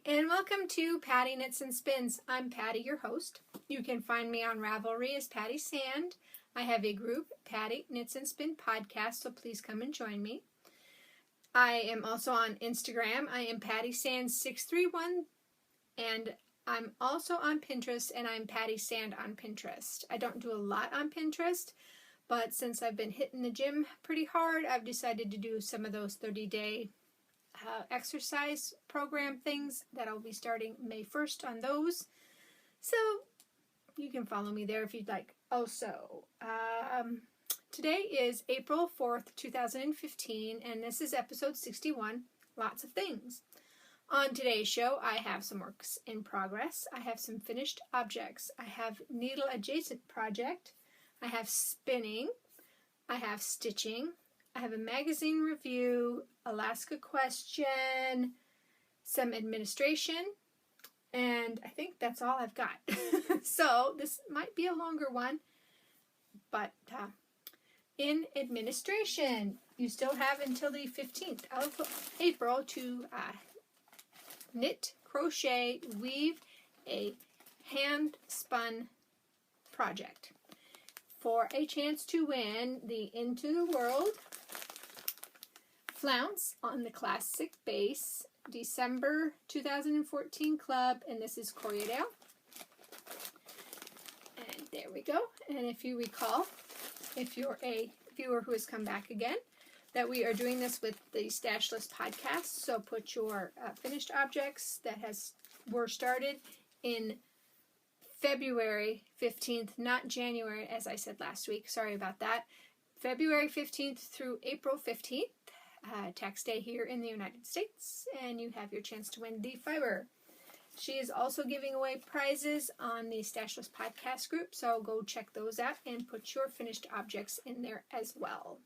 and welcome to Patti Knits and Spins. I'm Patti, your host. You can find me on Ravelry as Pattisand. I have a group, Patti Knits and Spin Podcast, so please come and join me. I am also on Instagram. I am Pattisand631, and I'm also on Pinterest, and I'm Pattisand on Pinterest. I don't do a lot on Pinterest, but since I've been hitting the gym pretty hard, I've decided to do some of those 30-day exercise program things that I'll be starting May 1st on those. So you can follow me there if you'd like. Also, today is April 4th, 2015, and this is episode 61, Lots of Things. On today's show, I have some works in progress. I have some finished objects. I have needle adjacent project. I have spinning. I have stitching. I have a magazine review, Alaska question, some administration, and I think that's all I've got. So this might be a longer one, but in administration, you still have until the 15th of April to knit, crochet, weave a hand-spun project for a chance to win the Into the World Flounce on the Classic Base December 2014 Club, and this is Corriedale. And there we go. And if you recall, if you're a viewer who has come back again, that we are doing this with the Stash List podcast. So put your finished objects that were started in February 15th, not January, as I said last week. Sorry about that. February 15th through April 15th. Tax day here in the United States, and you have your chance to win the fiber. She is also giving away prizes on the Stash List podcast group, so go check those out and put your finished objects in there as well.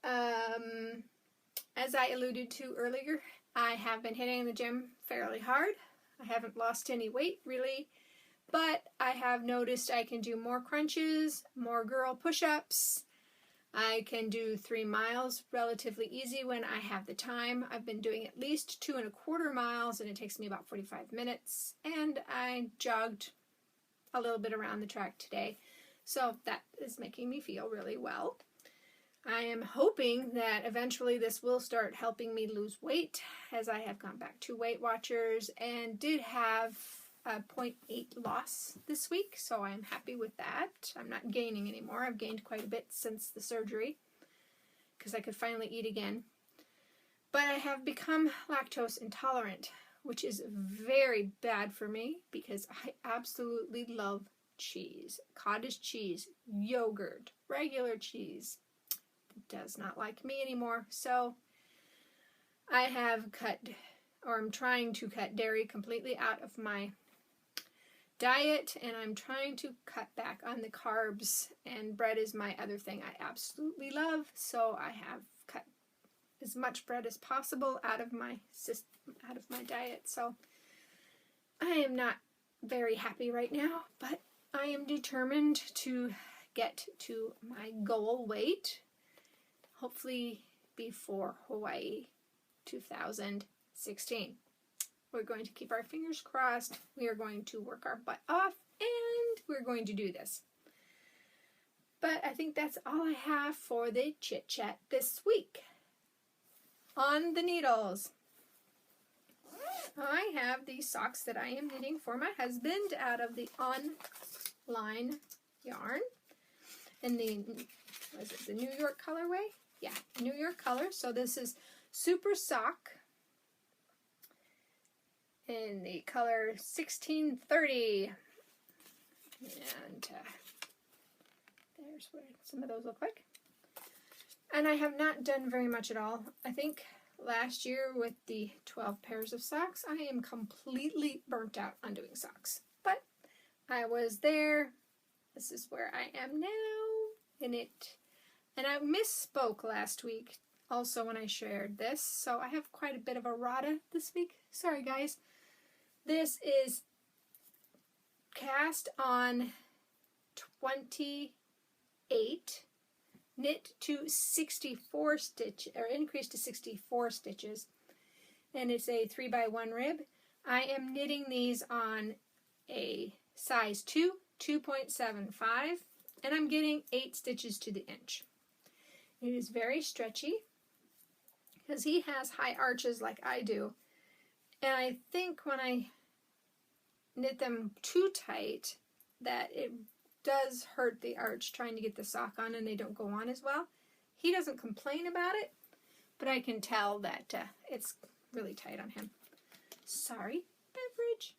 As I alluded to earlier, I have been hitting the gym fairly hard. I haven't lost any weight really, but I have noticed I can do more crunches, more girl push-ups. I can do 3 miles relatively easy when I have the time. I've been doing at least 2.25 miles, and it takes me about 45 minutes. And I jogged a little bit around the track today, so that is making me feel really well. I am hoping that eventually this will start helping me lose weight, as I have gone back to Weight Watchers and did have a 0.8 loss this week, so I'm happy with that. I'm not gaining anymore. I've gained quite a bit since the surgery because I could finally eat again. But I have become lactose intolerant, which is very bad for me because I absolutely love cheese. Cottage cheese, yogurt, regular cheese. It does not like me anymore, so I have cut, or I'm trying to cut dairy completely out of my diet, and I'm trying to cut back on the carbs, and bread is my other thing I absolutely love, so I have cut as much bread as possible out of my diet. So I am not very happy right now, but I am determined to get to my goal weight, hopefully before Hawaii 2016. We're going to keep our fingers crossed. We are going to work our butt off, and we're going to do this. But I think that's all I have for the chit-chat this week. On the needles, I have these socks that I am knitting for my husband out of the online yarn. In the, was it the New York colorway? Yeah, New York color. So this is Super Sock in the color 1630, and there's what some of those look like. And I have not done very much at all. I think last year with the 12 pairs of socks, I am completely burnt out on doing socks. But I was there. This is where I am now in it. And I misspoke last week also when I shared this, so I have quite a bit of errata this week. Sorry guys. This is cast on 28, knit to 64 stitch, or increase to 64 stitches, and it's a 3x1 rib. I am knitting these on a size 2, 2.75, and I'm getting 8 stitches to the inch. It is very stretchy because he has high arches like I do, and I think when I knit them too tight that it does hurt the arch trying to get the sock on, and they don't go on as well. He doesn't complain about it, but I can tell that it's really tight on him. Sorry, beverage.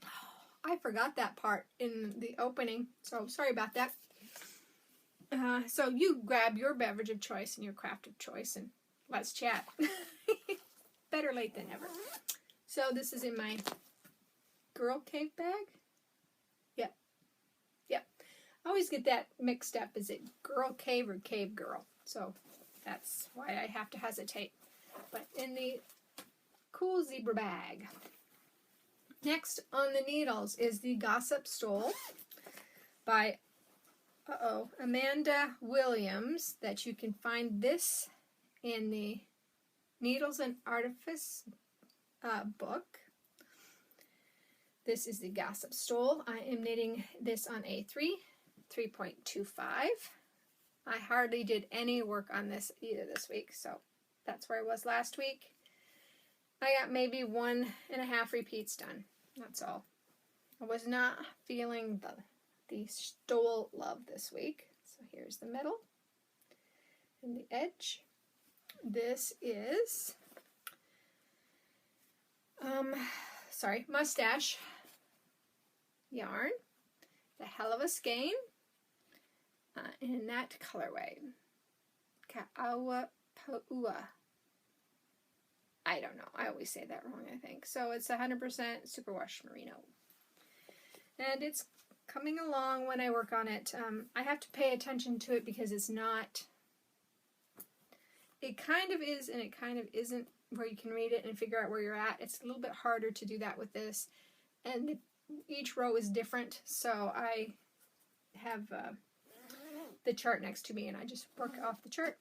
Oh, I forgot that part in the opening, so sorry about that. So you grab your beverage of choice and your craft of choice and let's chat. Better late than never. So this is in my Girl Cave bag. Yep. I always get that mixed up. Is it Girl Cave or Cave Girl? So that's why I have to hesitate. But in the cool zebra bag. Next on the needles is the Gossip Stole by Amanda Williams. That you can find this in the Needles and Artifice book. This is the Gossip Stole. I am knitting this on A3, 3.25. I hardly did any work on this either this week, so that's where I was last week. I got maybe 1.5 repeats done. That's all. I was not feeling the stole love this week. So here's the middle and the edge. This is Mustache yarn, the Hell of a Skein, in that colorway. Ka'awa Pa'ua. I don't know. I always say that wrong, I think. So it's 100% superwash merino. And it's coming along when I work on it. I have to pay attention to it because it's not... It kind of is and it kind of isn't where you can read it and figure out where you're at. It's a little bit harder to do that with this. And each row is different. So I have the chart next to me and I just work off the chart.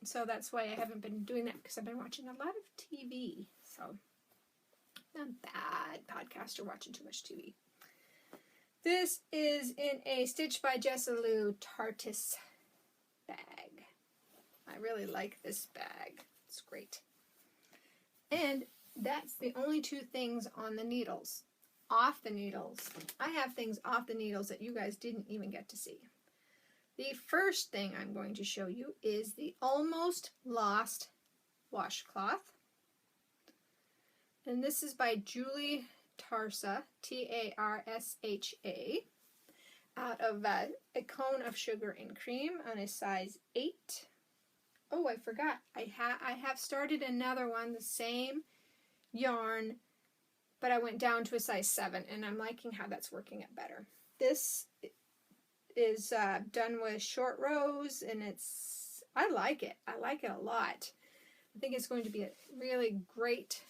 So that's why I haven't been doing that, because I've been watching a lot of TV. So I'm a bad podcaster watching too much TV. This is in a Stitch by Jessalou Tartis bag. I really like this bag. It's great. And that's the only two things on the needles. Off the needles. I have things off the needles that you guys didn't even get to see. The first thing I'm going to show you is the Almost Lost washcloth. And this is by Julie Tarsha, Tarsha, out of A Cone of Sugar and Cream on a size 8. Oh, I forgot. I have started another one, the same yarn, but I went down to a size 7, and I'm liking how that's working it better. This is done with short rows, and I like it. I like it a lot. I think it's going to be a really great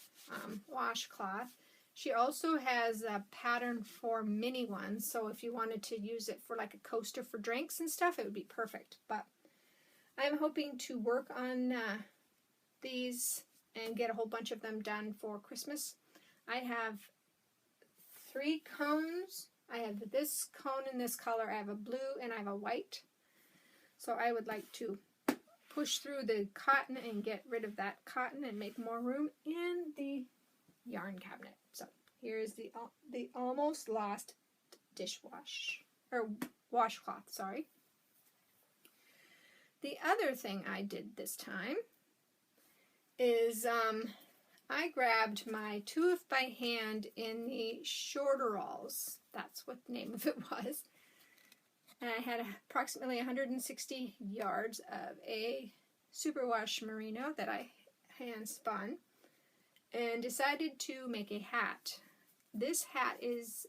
washcloth. She also has a pattern for mini ones, so if you wanted to use it for like a coaster for drinks and stuff, it would be perfect. But I'm hoping to work on these and get a whole bunch of them done for Christmas. I have 3 cones. I have this cone in this color, I have a blue, and I have a white. So I would like to push through the cotton and get rid of that cotton and make more room in the yarn cabinet. So here's the Almost Lost washcloth, sorry. The other thing I did this time is I grabbed my 2 by hand in the shorteralls. That's what the name of it was. And I had approximately 160 yards of a superwash merino that I hand spun and decided to make a hat. This hat is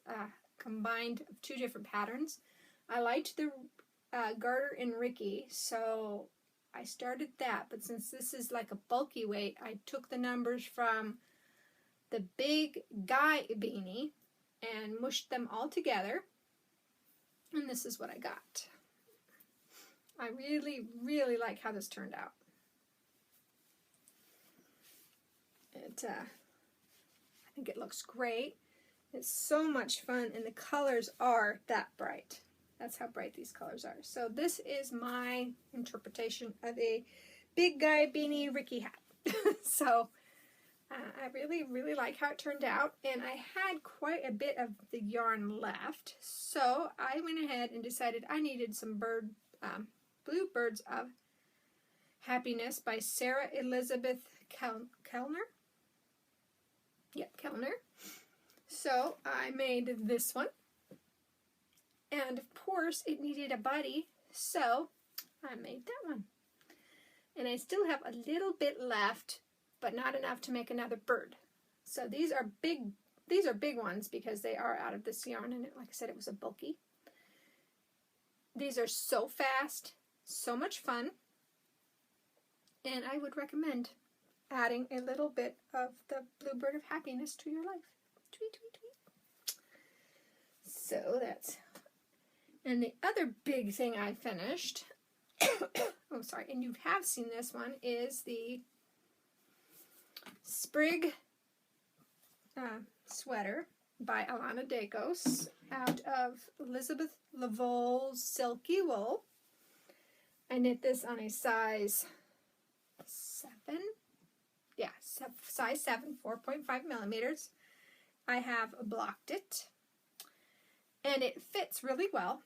combined of 2 different patterns. I liked the garter in Ricky, so I started that, but since this is like a bulky weight, I took the numbers from the big guy beanie and mushed them all together, and this is what I got. I really, really like how this turned out. I think it looks great. It's so much fun, and the colors are that bright. That's how bright these colors are. So this is my interpretation of a big guy beanie Ricky hat. So I really, really like how it turned out, and I had quite a bit of the yarn left, so I went ahead and decided I needed some Blue Birds of Happiness by Sarah Elizabeth Kellner. Yep, Kellner. So I made this one, and of course it needed a buddy, so I made that one. And I still have a little bit left, but not enough to make another bird. So these are big ones because they are out of this yarn, and like I said, it was a bulky. These are so fast, so much fun, and I would recommend adding a little bit of the Blue Bird of Happiness to your life. Tweet, tweet, tweet. So that's, and the other big thing I finished, oh sorry, and you have seen this one, is the Sprig sweater by Alana Dacos out of Elizabeth Lavol's Silky Wool. I knit this on a size 7. Yeah, size 7, 4.5 millimeters. I have blocked it, and it fits really well,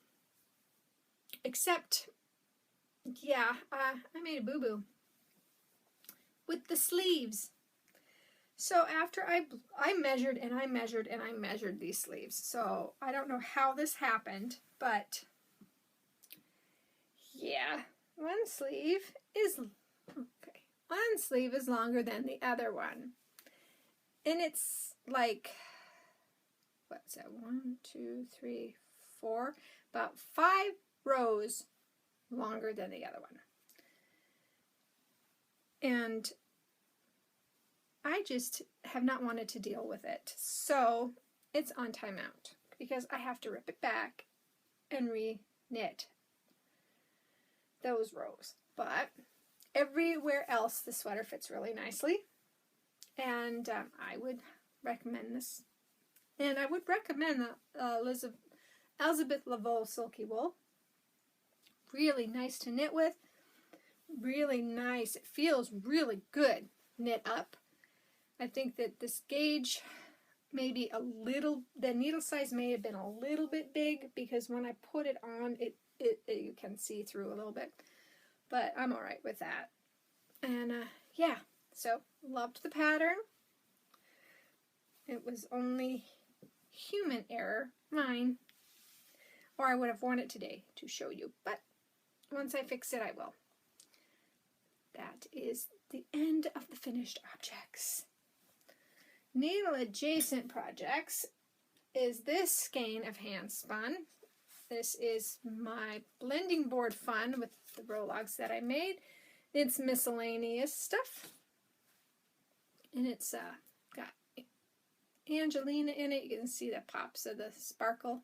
except, yeah, I made a boo-boo with the sleeves. So after I measured and I measured and I measured these sleeves, so I don't know how this happened, but yeah, one sleeve is longer than the other one, and it's like, what's that, 1, 2, 3, 4, about 5 rows longer than the other one. And I just have not wanted to deal with it. So it's on timeout because I have to rip it back and re-knit those rows. But everywhere else the sweater fits really nicely. And I would recommend this. And I would recommend the Elizabeth Lavole Silky Wool. Really nice to knit with. Really nice. It feels really good knit up. I think that this gauge maybe the needle size may have been a little bit big because when I put it on, you can see through a little bit. But I'm all right with that. And yeah, so loved the pattern. It was only human error, mine, or I would have worn it today to show you. But once I fix it, I will. That is the end of the finished objects. Needle adjacent projects is this skein of hand spun. This is my blending board fun with the rologs that I made. It's miscellaneous stuff, and it's got Angelina in it. You can see the pops of the sparkle.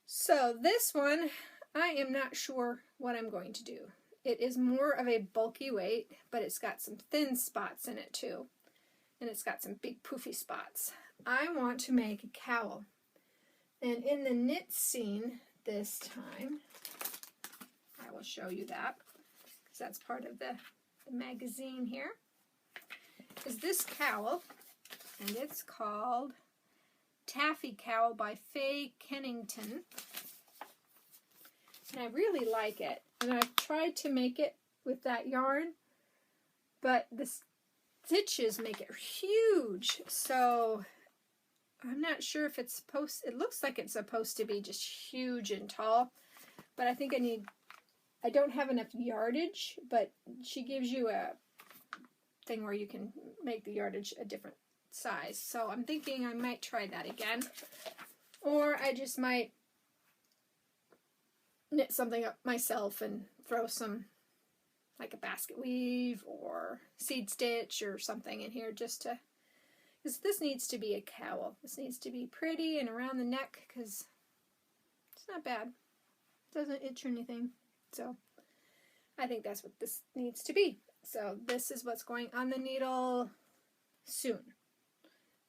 So this one, I am not sure what I'm going to do. It is more of a bulky weight, but it's got some thin spots in it too. And it's got some big poofy spots. I want to make a cowl. And in the knit scene this time, I will show you that, because that's part of the magazine here, is this cowl, and it's called Taffy Cowl by Faye Kennington. And I really like it. And I've tried to make it with that yarn, but the stitches make it huge. So I'm not sure if it's it looks like it's supposed to be just huge and tall, but I think I don't have enough yardage, but she gives you a thing where you can make the yardage a different size. So I'm thinking I might try that again, or I just might knit something up myself and throw some, like a basket weave or seed stitch or something in here, just to, because this needs to be a cowl. This needs to be pretty and around the neck, because it's not bad. It doesn't itch or anything. So I think that's what this needs to be. So this is what's going on the needle soon.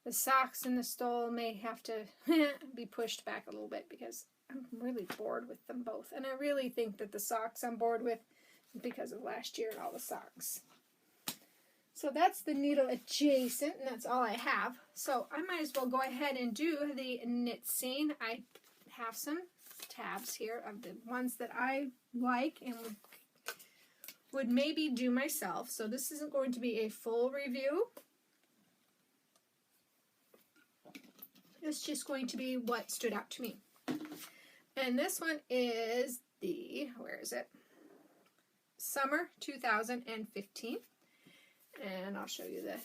The socks and the stole may have to be pushed back a little bit because I'm really bored with them both. And I really think that the socks I'm bored with because of last year and all the socks. So that's the needle adjacent, and that's all I have. So I might as well go ahead and do the knit scene. I have some tabs here of the ones that I like and would maybe do myself. So this isn't going to be a full review. It's just going to be what stood out to me. And this one is the, where is it? Summer 2015. And I'll show you the,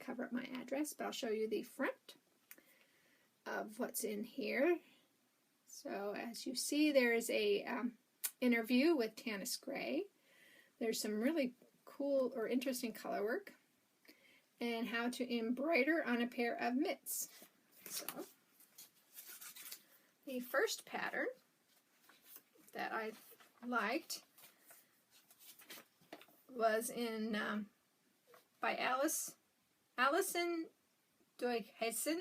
cover up my address, but I'll show you the front of what's in here. So as you see, there is a interview with Tanis Gray. There's some really cool or interesting color work and how to embroider on a pair of mitts. So the first pattern that I liked was in by Alison Dykhuysen,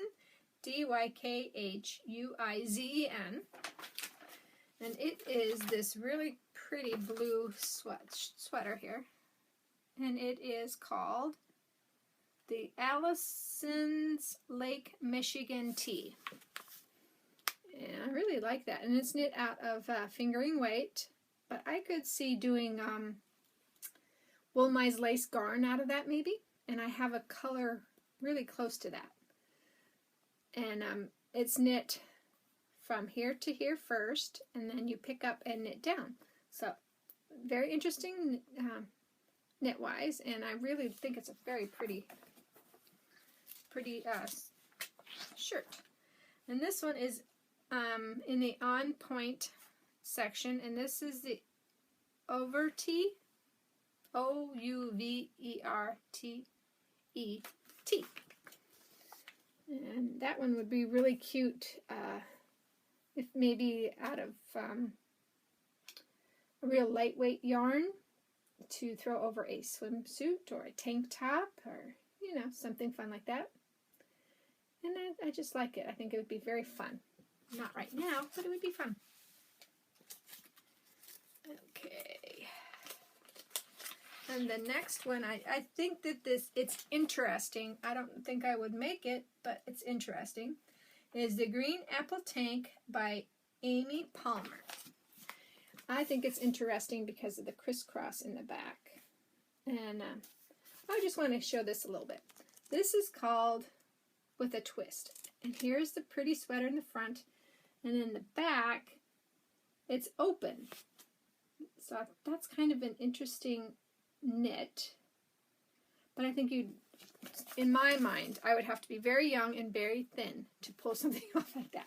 Dykhuyzen, and it is this really pretty blue sweater here, and it is called the Alison's Lake Michigan Tee. And I really like that, and it's knit out of fingering weight, but I could see doing wool mize lace garn out of that maybe, and I have a color really close to that. And it's knit from here to here first, and then you pick up and knit down. So very interesting knit-wise, and I really think it's a very pretty shirt. And this one is in the on point section, and this is the Ouvertee, Ouvertee. And that one would be really cute if maybe out of a real lightweight yarn to throw over a swimsuit or a tank top, or you know, something fun like that. And I just like it. I think it would be very fun. Not right now, but it would be fun. Okay. And the next one, I think that it's interesting. I don't think I would make it, but it's interesting. Is the Green Apple Tank by Amy Palmer. I think it's interesting because of the crisscross in the back. And I just want to show this a little bit. This is called With a Twist. And here's the pretty sweater in the front. And in the back, it's open. So that's kind of an interesting knit. But I think in my mind, I would have to be very young and very thin to pull something off like that.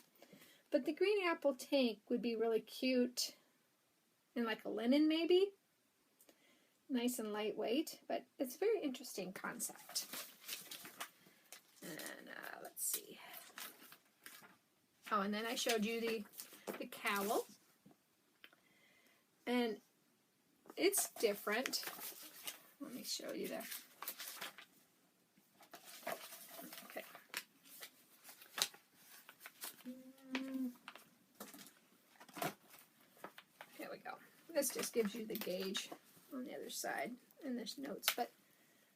But the Green Apple Tank would be really cute in like a linen maybe. Nice and lightweight, but it's a very interesting concept. And let's see. Oh, and then I showed you the cowl. And it's different. Let me show you that. Okay. There we go. This just gives you the gauge on the other side, and there's notes. But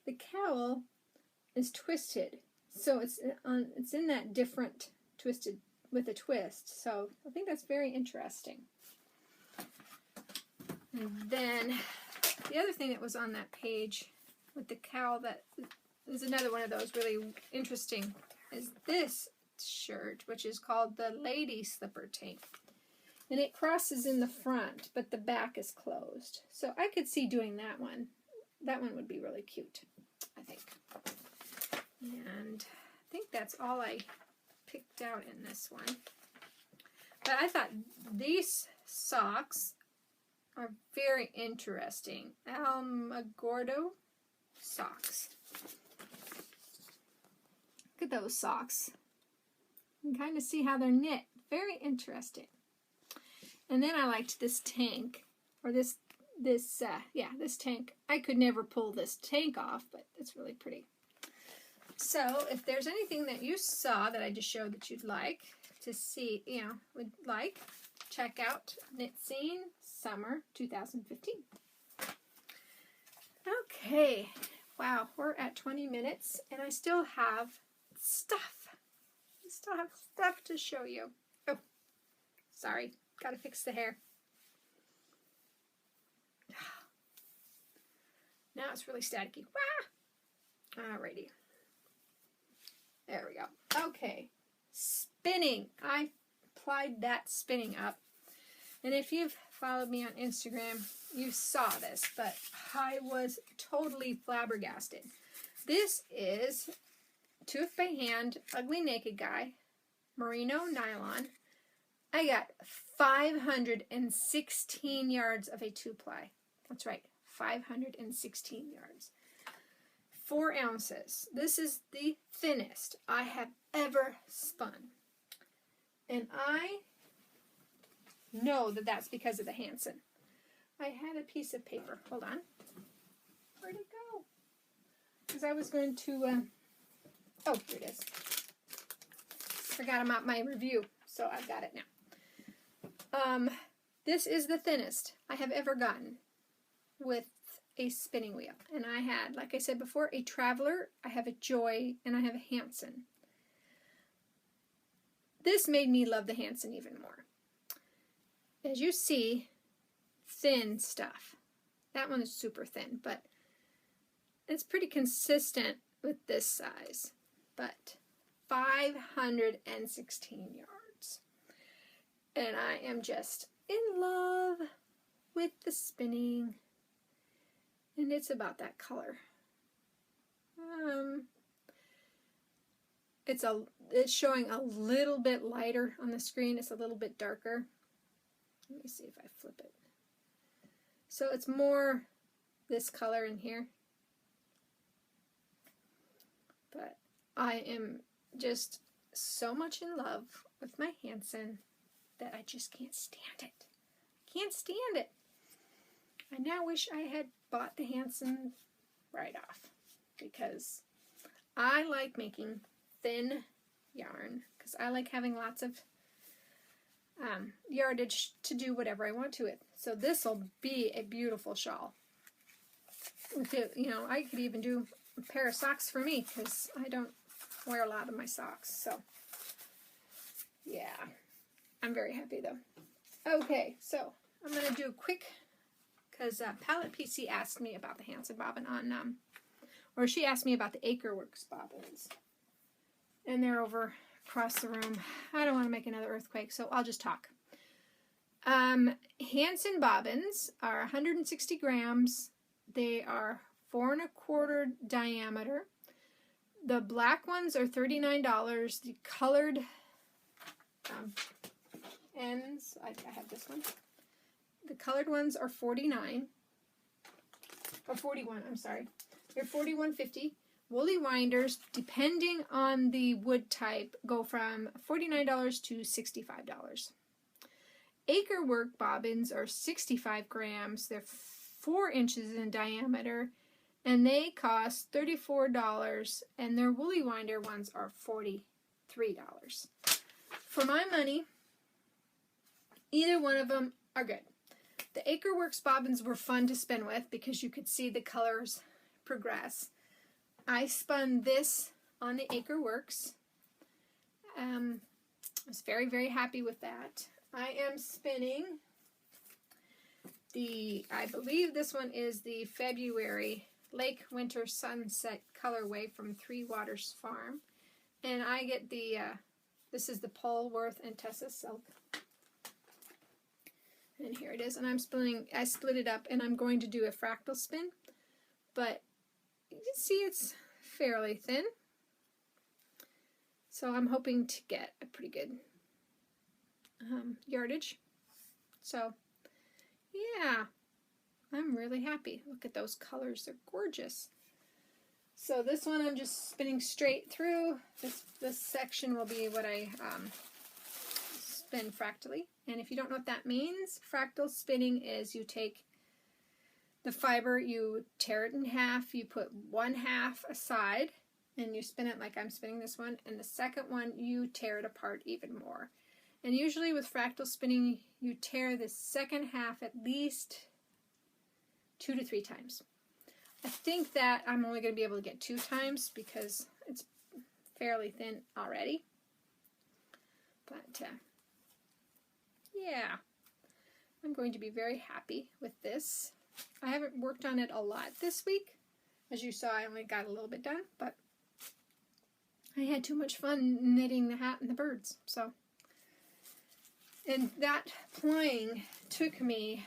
the cowl is twisted, so it's in that different twisted with a twist. So I think that's very interesting. And then the other thing that was on that page with the cowl that is another one of those really interesting is this shirt, which is called the Lady Slipper Tank. And it crosses in the front, but the back is closed. So I could see doing that one. That one would be really cute, I think. And I think that's all I picked out in this one. But I thought these socks are very interesting. Almagordo socks. Look at those socks. You can kind of see how they're knit. Very interesting. And then I liked this tank, or this this, yeah, this tank. I could never pull this tank off, but it's really pretty. So if there's anything that you saw that I just showed that you'd like to see, you know, would like, check out Knit Scene Summer 2015. Okay, wow, we're at 20 minutes and I still have stuff. I still have stuff to show you. Oh, sorry, gotta fix the hair. Now it's really staticky. Wah! Alrighty. There we go. Okay, spinning. I applied that spinning up. And if you've followed me on Instagram, you saw this, but I was totally flabbergasted. This is Tooth by Hand, Ugly Naked Guy, Merino Nylon. I got 516 yards of a 2-ply. That's right, 516 yards. 4 ounces. This is the thinnest I have ever spun. And I know that that's because of the Hansen. I had a piece of paper. Hold on. Where'd it go? Because I was going to, oh, here it is. Forgot about my review, so I've got it now. This is the thinnest I have ever gotten with a spinning wheel. And I had, like I said before, a Traveler, I have a Joy, and I have a Hansen. This made me love the Hansen even more. As you see, thin stuff. That one is super thin, but it's pretty consistent with this size. But 516 yards. And I am just in love with the spinning. And it's about that color. It's showing a little bit lighter on the screen. It's a little bit darker. Let me see if I flip it. So it's more this color in here. But I am just so much in love with my Hansen that I just can't stand it. Can't stand it. I now wish I had bought the Hansen right off because I like making thin yarn because I like having lots of yardage to do whatever I want to it. So this will be a beautiful shawl. You know, I could even do a pair of socks for me because I don't wear a lot of my socks. So yeah, I'm very happy though. Okay, so I'm going to do a quick, because Palette PC asked me about the Hansen bobbin on, or she asked me about the Acreworks bobbins. And they're over across the room. I don't want to make another earthquake, so I'll just talk. Hansen bobbins are 160 grams. They are 4 1/4 diameter. The black ones are $39. The colored ends, I have this one. The colored ones are $49. Or $41, I'm sorry. They're $41.50. Woolly winders, depending on the wood type, go from $49 to $65. Acrework bobbins are 65 grams. They're 4 inches in diameter, and they cost $34, and their woolly winder ones are $43. For my money, either one of them are good. The Acreworks bobbins were fun to spin with because you could see the colors progress. I spun this on the Acreworks. I was very, very happy with that. I am spinning I believe this one is the February Lake Winter Sunset colorway from Three Waters Farm. And I get this is the Polworth and Tessa silk. And here it is. And I split it up and I'm going to do a fractal spin. But you can see it's fairly thin. So I'm hoping to get a pretty good yardage. So yeah, I'm really happy. Look at those colors. They're gorgeous. So this one I'm just spinning straight through. This section will be what I spin fractally. And if you don't know what that means, fractal spinning is you take The fiber, you tear it in half, you put one half aside, and you spin it like I'm spinning this one, and the second one, you tear it apart even more. And usually with fractal spinning, you tear the second half at least 2 to 3 times. I think that I'm only going to be able to get 2 times because it's fairly thin already. But yeah, I'm going to be very happy with this. I haven't worked on it a lot this week. As you saw, I only got a little bit done, but I had too much fun knitting the hat and the birds. So, and that playing took me,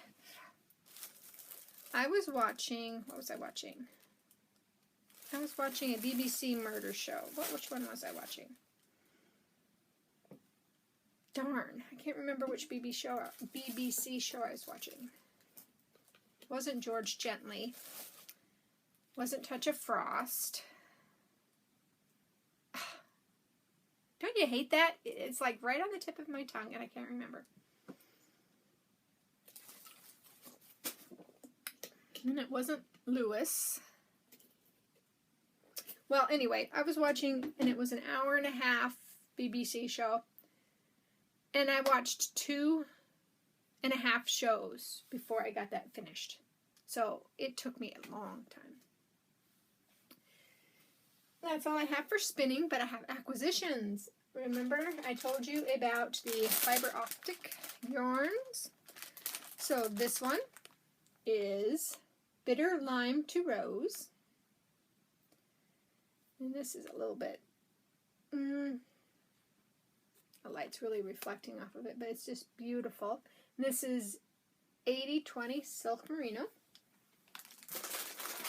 I was watching, what was I watching? I was watching a BBC murder show. Which one was I watching? Darn, I can't remember which BBC show I was watching. It wasn't George Gently. It wasn't Touch of Frost. Don't you hate that? It's like right on the tip of my tongue and I can't remember. And it wasn't Lewis. Well, anyway, I was watching, and it was an hour-and-a-half BBC show. And I watched 2.5 shows before I got that finished. So it took me a long time. That's all I have for spinning, but I have acquisitions. Remember, I told you about the fiber optic yarns. So this one is Bitter Lime to Rose. And this is a little bit, the light's really reflecting off of it, but it's just beautiful. This is 80/20 Silk Merino.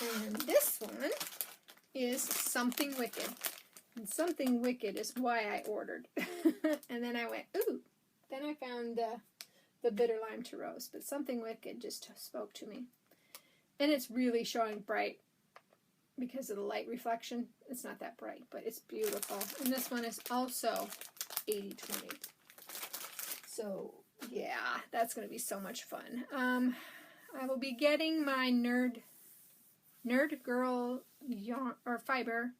And this one is Something Wicked. And Something Wicked is why I ordered. And then I went, ooh. Then I found the Bitter Lime to Rose. But Something Wicked just spoke to me. And it's really showing bright because of the light reflection. It's not that bright, but it's beautiful. And this one is also 80/20. So, yeah, that's going to be so much fun. I will be getting my Nerd Girl yarn or fiber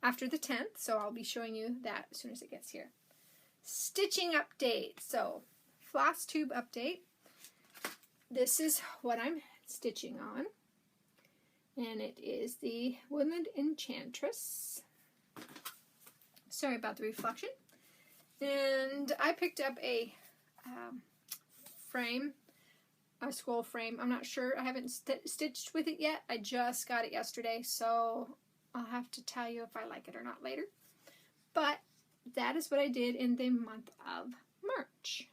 after the 10th, so I'll be showing you that as soon as it gets here. Stitching update. So, floss tube update. This is what I'm stitching on. And it is the Woodland Enchantress. Sorry about the reflection. And I picked up a frame, a scroll frame. I'm not sure. I haven't stitched with it yet. I just got it yesterday, so I'll have to tell you if I like it or not later. But that is what I did in the month of March.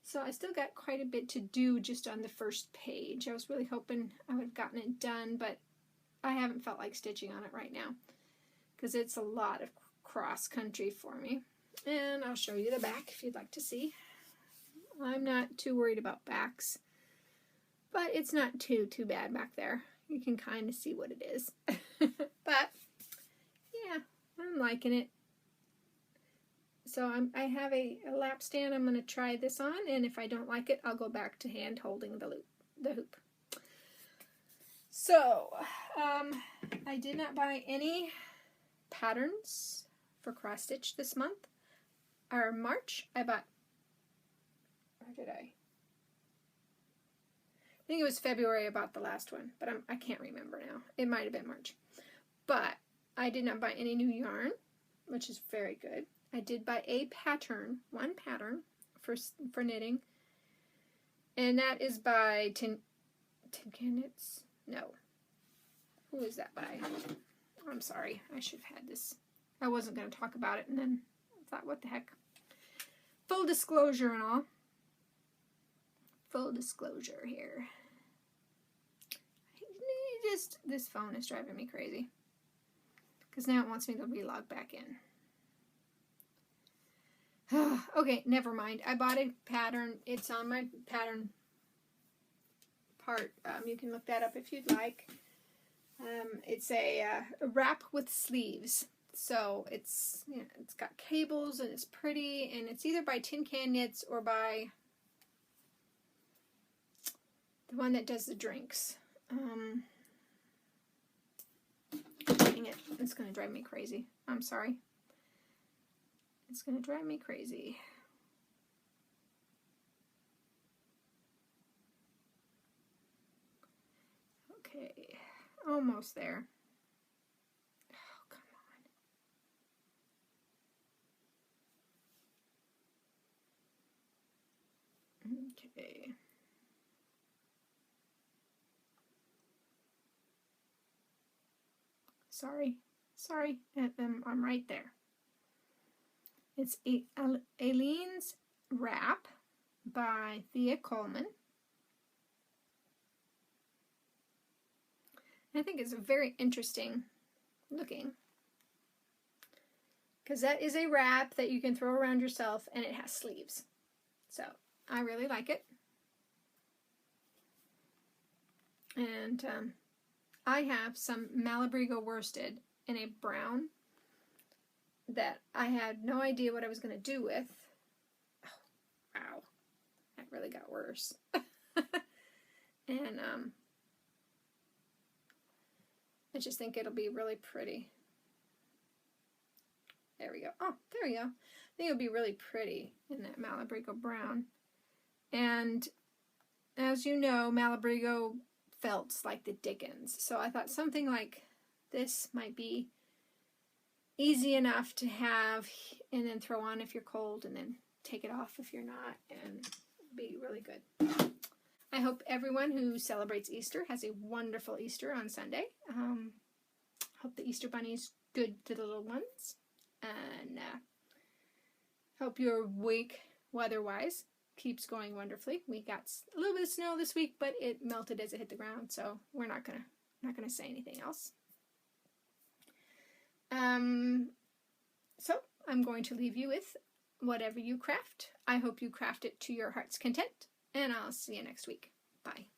So I still got quite a bit to do just on the first page. I was really hoping I would have gotten it done, but I haven't felt like stitching on it right now because it's a lot of cross country for me. And I'll show you the back if you'd like to see. I'm not too worried about backs, but it's not too bad back there. You can kind of see what it is. But yeah, I'm liking it. So I have a lap stand I'm going to try this on, and if I don't like it, I'll go back to hand holding the hoop. So, I did not buy any patterns for cross stitch this month, or March. I bought, or did I? I think it was February I bought the last one, but I can't remember now. It might have been March. But I did not buy any new yarn, which is very good. I did buy a pattern, one pattern for knitting, and that is by Tin Can Knits. No, who is that by? I'm sorry, I should have had this. I wasn't going to talk about it, and then I thought, what the heck? Full disclosure and all. Full disclosure here. This phone is driving me crazy because now it wants me to relog back in. Okay, never mind. I bought a pattern. It's on my pattern part. You can look that up if you'd like. It's a wrap with sleeves. So it's got cables and it's pretty, and it's either by Tin Can Knits or by The one that does the drinks. Dang it. It's going to drive me crazy. I'm sorry. It's going to drive me crazy. Okay. Almost there. Oh, come on. Okay. Sorry, I'm right there. It's Aileen's Wrap by Thea Coleman. I think it's very interesting looking, because that is a wrap that you can throw around yourself, and it has sleeves. So I really like it. And I have some Malabrigo worsted in a brown that I had no idea what I was going to do with. Oh, wow. That really got worse. And I just think it'll be really pretty. There we go. Oh, there we go. I think it'll be really pretty in that Malabrigo brown. And as you know, Malabrigo felts like the dickens. So I thought something like this might be easy enough to have and then throw on if you're cold, and then take it off if you're not, and be really good. I hope everyone who celebrates Easter has a wonderful Easter on Sunday. Hope the Easter Bunny's good to the little ones. And hope your week, weather-wise, keeps going wonderfully. We got a little bit of snow this week, but it melted as it hit the ground, so we're not gonna say anything else. So I'm going to leave you with whatever you craft. I hope you craft it to your heart's content, and I'll see you next week. Bye.